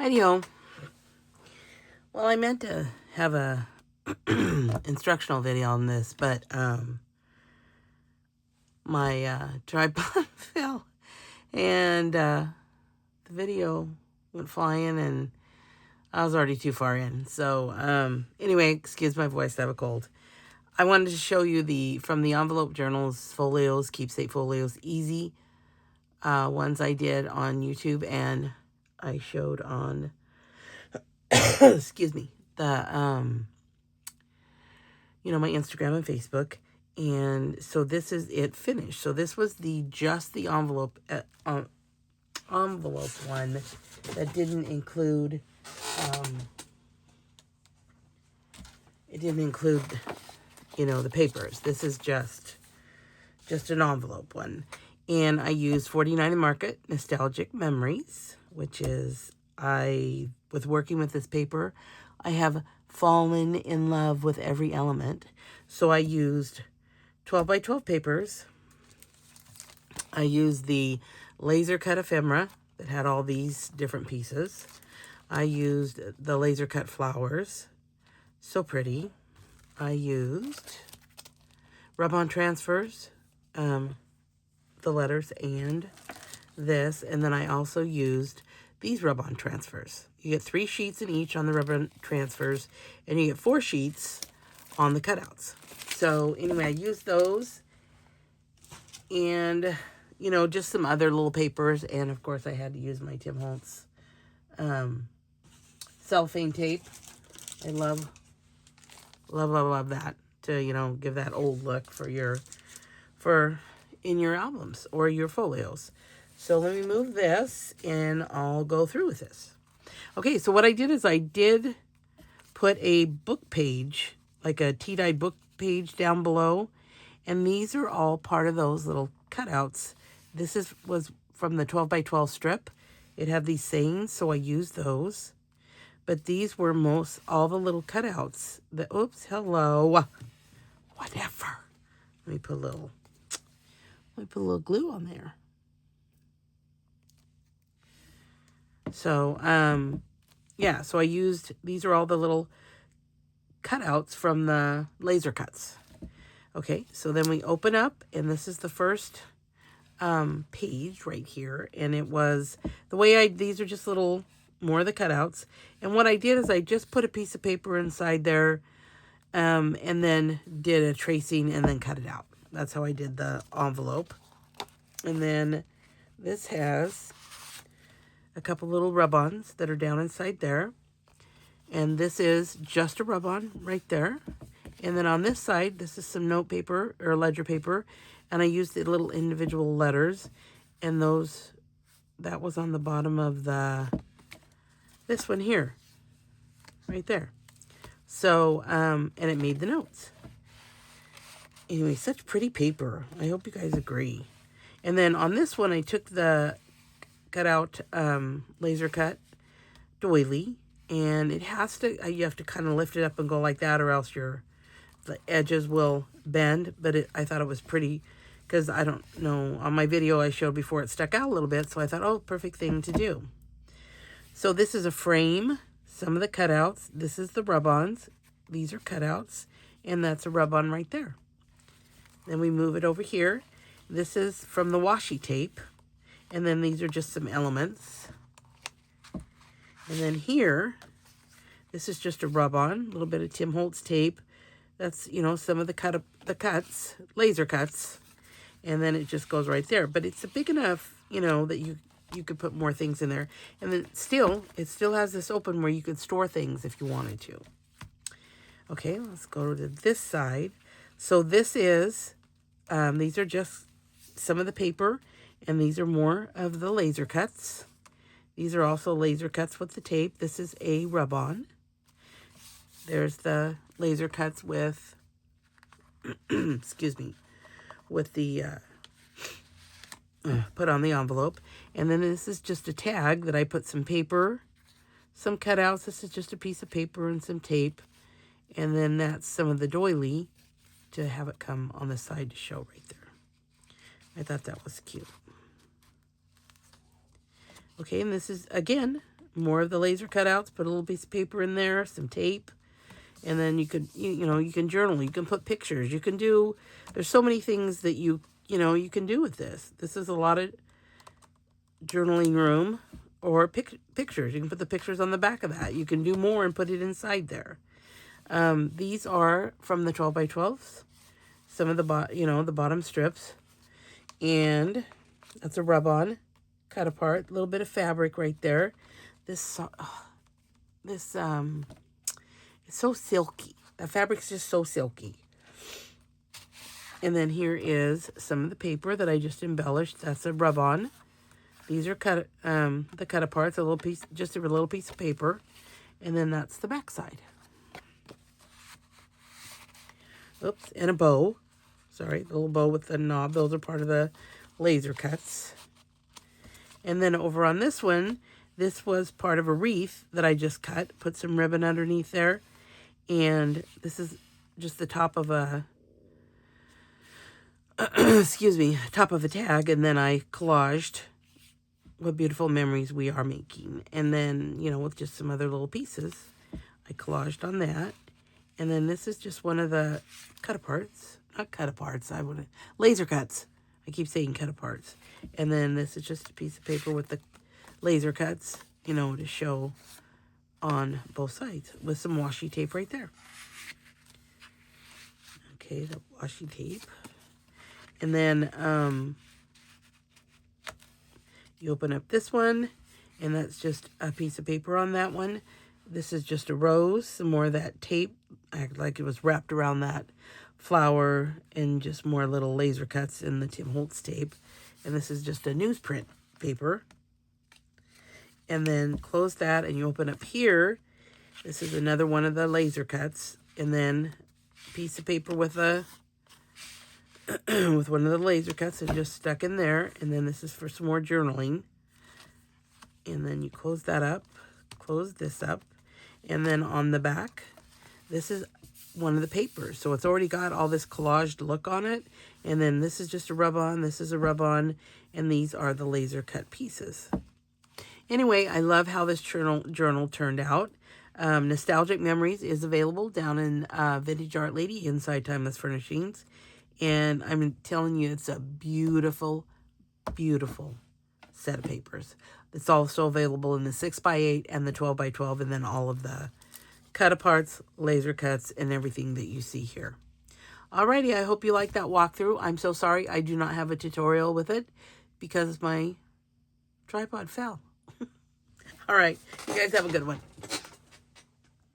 Anyhow, well, I meant to have a instructional video on this, but my tripod fell, and the video went flying, and I was already too far in. So anyway, excuse my voice, I have a cold. I wanted to show you from the envelope journals, folios, keepsake folios, easy ones I did on YouTube, and I showed on excuse me, the my Instagram and Facebook. And so this is it finished. So this was just the envelope one that didn't include the papers. This is just an envelope one. And I used 49 and Market Nostalgic Memories, which is, with working with this paper, I have fallen in love with every element. So I used 12 by 12 papers. I used the laser cut ephemera that had all these different pieces. I used the laser cut flowers. So pretty. I used rub-on transfers, the letters and this. And then I also used these rub-on transfers. You get 3 sheets in each on the rub-on transfers, and you get 4 sheets on the cutouts. So anyway, I used those, and just some other little papers, and of course I had to use my Tim Holtz cellophane tape. I love that to give that old look in your albums or your folios. So let me move this, and I'll go through with this. Okay, so what I did is I did put a book page, like a tea-dyed book page down below, and these are all part of those little cutouts. This was from the 12 by 12 strip. It had these sayings, so I used those. But these were all the little cutouts. Whatever. Let me put a little glue on there. So, so I used, these are all the little cutouts from the laser cuts. Okay, so then we open up, and this is the first page right here. And it was, these are just more of the cutouts. And what I did is I just put a piece of paper inside there, and then did a tracing and then cut it out. That's how I did the envelope. And then this has a couple little rub-ons that are down inside there. And this is just a rub-on right there. And then on this side, this is some note paper or ledger paper. And I used the little individual letters. And that was on the bottom of this one here. Right there. So, and it made the notes. Anyway, such pretty paper. I hope you guys agree. And then on this one, I took the cutout laser cut doily, and you have to kind of lift it up and go like that, or else the edges will bend. But I thought it was pretty, because I don't know, on my video I showed before, it stuck out a little bit, so I thought, oh, perfect thing to do. So this is a frame, some of the cutouts. This is the rub-ons. These are cutouts, and that's a rub-on right there. Then we move it over here. This is from the washi tape. And then these are just some elements. And then here, this is just a rub-on, a little bit of Tim Holtz tape. That's, some of the cuts, laser cuts. And then it just goes right there. But it's big enough, that you could put more things in there. And then it still has this open where you could store things if you wanted to. Okay, let's go to this side. So this is, these are just some of the paper, and these are more of the laser cuts. These are also laser cuts with the tape. This is a rub-on. There's the laser cuts with, excuse me, with the, put on the envelope. And then this is just a tag that I put some paper, some cutouts. This is just a piece of paper and some tape. And then that's some of the doily to have it come on the side to show right there. I thought that was cute. Okay, and this is, again, more of the laser cutouts, put a little piece of paper in there, some tape, and then you could, you know, you can journal, you can put pictures, you can do, there's so many things that you know, you can do with this. This is a lot of journaling room, or pictures. You can put the pictures on the back of that. You can do more and put it inside there. These are from the 12 by 12s. Some of the the bottom strips, and that's a rub-on, cut apart, a little bit of fabric right there. This it's so silky. The fabric's just so silky. And then here is some of the paper that I just embellished. That's a rub-on. These are cut the cut aparts, a little piece, just a little piece of paper, and then that's the back side. Oops, and a bow. Sorry, the little bow with the knob. Those are part of the laser cuts. And then over on this one, this was part of a wreath that I just cut. Put some ribbon underneath there. And this is just the top of a, excuse me, top of a tag. And then I collaged what beautiful memories we are making. And then, you know, with just some other little pieces, I collaged on that. And then this is just one of the cut-aparts. Not cut-aparts, laser cuts. I keep saying cut-aparts. And then this is just a piece of paper with the laser cuts, you know, to show on both sides with some washi tape right there. Okay, the washi tape. And then you open up this one, and that's just a piece of paper on that one. This is just a rose, some more of that tape. Act like it was wrapped around that flower, and just more little laser cuts in the Tim Holtz tape. And this is just a newsprint paper. And then close that, and you open up here. This is another one of the laser cuts, and then a piece of paper with a with one of the laser cuts, and just stuck in there. And then this is for some more journaling. And then you close that up, close this up, and then on the back, this is one of the papers. So it's already got all this collaged look on it. And then this is just a rub-on, this is a rub-on, and these are the laser cut pieces. Anyway, I love how this journal turned out. Nostalgic Memories is available down in Vintage Art Lady inside Timeless Furnishings. And I'm telling you, it's a beautiful, beautiful set of papers. It's also available in the 6x8 and the 12x12, and then all of the cut-aparts, laser cuts, and everything that you see here. Alrighty, I hope you liked that walkthrough. I'm so sorry I do not have a tutorial with it because my tripod fell. All right, you guys have a good one.